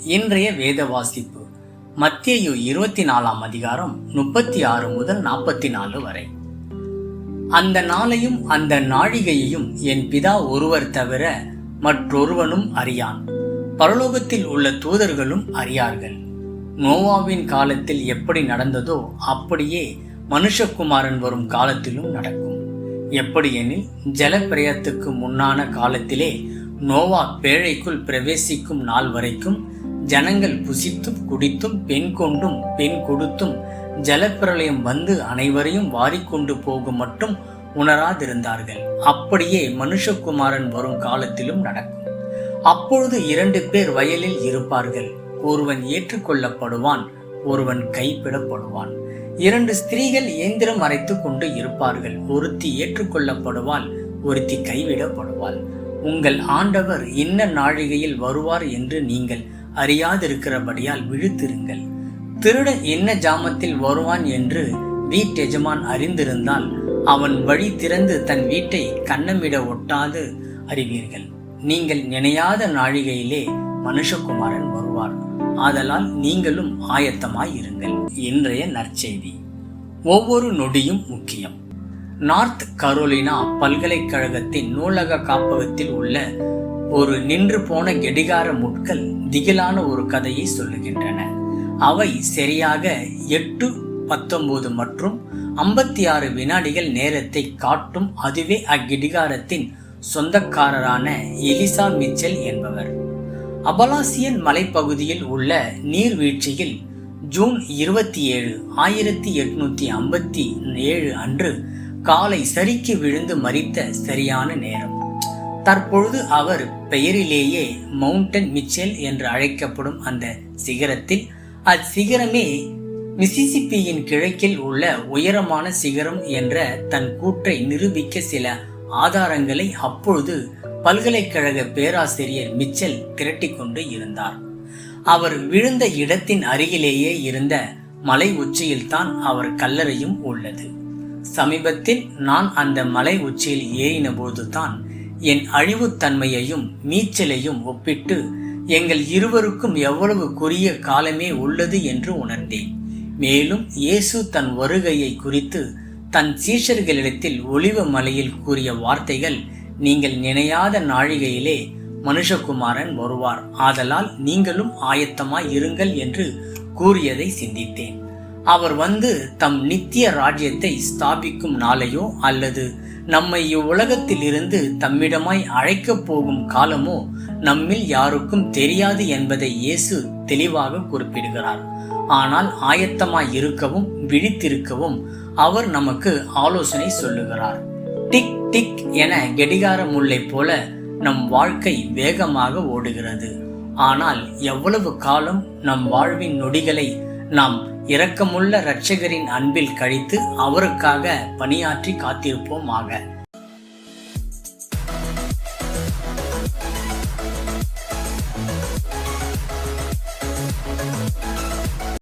இன்றைய வேத வாசிப்பு மத்தேயு 24 அதிகாரம் 36 முதல் 44 வரை. அந்த நாளையும் அந்த நாழிகையையும் என் பிதா ஒருவர் தவிர மற்றொருவனும் அறியான், பரலோகத்தில் உள்ள தூதர்களும் அறியார்கள். நோவாவின் காலத்தில் எப்படி நடந்ததோ அப்படியே மனுஷகுமாரன் வரும் காலத்திலும் நடக்கும். எப்படியெனில் ஜலப்பிரயத்துக்கு முன்னான காலத்திலே நோவா பேழைக்குள் பிரவேசிக்கும் நாள் வரைக்கும் ஜனங்கள் புசித்தும் குடித்தும் பெண் கொண்டும் பெண் கொடுத்தும் ஜலப்பிரளயம் வந்து அனைவரையும் வாரிக்கொண்டு போகும் மட்டும் உணராதிருந்தார்கள். அப்படியே மனுஷகுமாரன் வரும் காலத்திலும் நடக்கும். அப்பொழுது 2 பேர் வயலில் இருப்பார்கள், ஒருவன் ஏற்றுக்கொள்ளப்படுவான், ஒருவன் கைப்பிடப்படுவான். 2 ஸ்திரீகள் இயந்திரம் அரைத்து கொண்டு இருப்பார்கள், ஒருத்தி ஏற்றுக்கொள்ளப்படுவாள், ஒருத்தி கைவிடப்படுவாள். உங்கள் ஆண்டவர் இன்ன நாழிகையில் வருவார் என்று நீங்கள் அறியாதிருக்கிறபடியால் விழித்திருங்கள். திருடன் என்ன ஜாமத்தில் வருவான் என்று வீட்டெஜமான் அறிந்திருந்தால் அவன் வழி திறந்து தன் வீட்டை கன்னமிட ஒட்டாது அறிவீர்கள். நீங்கள் நினையாத நாழிகையிலே மனுஷகுமாரன் வருவார். ஆதலால் நீங்களும் ஆயத்தமாய் இருங்கள். இன்றைய நற்செய்தி. ஒவ்வொரு நொடியும் முக்கியம். நார்த் கரோலினா பல்கலைக்கழகத்தின் நூலக காப்பகத்தில் உள்ள ஒரு நின்று போன கெடிகார முட்கள் திகிலான ஒரு கதையை சொல்லுகின்றன. அவை சரியாக 8:19 மற்றும் 56 வினாடிகள் நேரத்தை காட்டும். அதுவே அக்கெடிகாரத்தின் சொந்தக்காரரான எலிசா மிச்சல் என்பவர். அபலாசியன் மலைப்பகுதியில் உள்ள நீர்வீழ்ச்சியில் ஜூன் 27, 1857 அன்று காலை சரிக்கு விழுந்து மரித்த சரியான நேரம். தற்பொழுது அவர் பெயரிலேயே மவுண்டன் மிச்சல் என்று அழைக்கப்படும் அந்த சிகரத்தில், அச்சிகரமே மிசிசிப்பியின் கிழக்கில் உள்ள உயரமான சிகரம் என்ற தன் கூற்றை நிரூபிக்க சில ஆதாரங்களை அப்பொழுது பல்கலைக்கழக பேராசிரியர் மிச்சல் திரட்டி கொண்டு இருந்தார். அவர் விழுந்த இடத்தின் அருகிலேயே இருந்த மலை உச்சியில்தான் அவர் கல்லறையும் உள்ளது. சமீபத்தில் நான் அந்த மலை உச்சியில் ஏறின போதுதான் என் அழிவுத்தன்மையையும் மீச்சலையும் ஒப்பிட்டு எங்கள் இருவருக்கும் எவ்வளவு குறுகிய காலமே உள்ளது என்று உணர்ந்தேன். மேலும் இயேசு தன் வருகையை குறித்து தன் சீஷர்களிடத்தில் ஒலிவ மலையில் கூறிய வார்த்தைகள், நீங்கள் நினையாத நாழிகையிலே மனுஷகுமாரன் வருவார், ஆதலால் நீங்களும் ஆயத்தமாய் இருங்கள் என்று கூறியதை சிந்தித்தேன். அவர் வந்து தம் நித்திய ராஜ்யத்தை ஸ்தாபிக்கும் நாளையோ அல்லது நம்மை இவ்வுலகத்தில் இருந்து தம்மிடமாய் அழைக்கப் போகும் காலமோ நம்மில் யாருக்கும் தெரியாது என்பதை இயேசு தெளிவாக குறிப்பிடுகிறார். ஆனால் ஆயத்தமாய் இருக்கவும் விழித்திருக்கவும் அவர் நமக்கு ஆலோசனை சொல்லுகிறார். டிக் டிக் என கடிகார முல்லை போல நம் வாழ்க்கை வேகமாக ஓடுகிறது. ஆனால் எவ்வளவு காலம் நம் வாழ்வின் நொடிகளை நாம் இரக்கமுள்ள இரட்சகரின் அன்பில் கழித்து அவருக்காக பணியாற்றி காத்திருப்போமாக.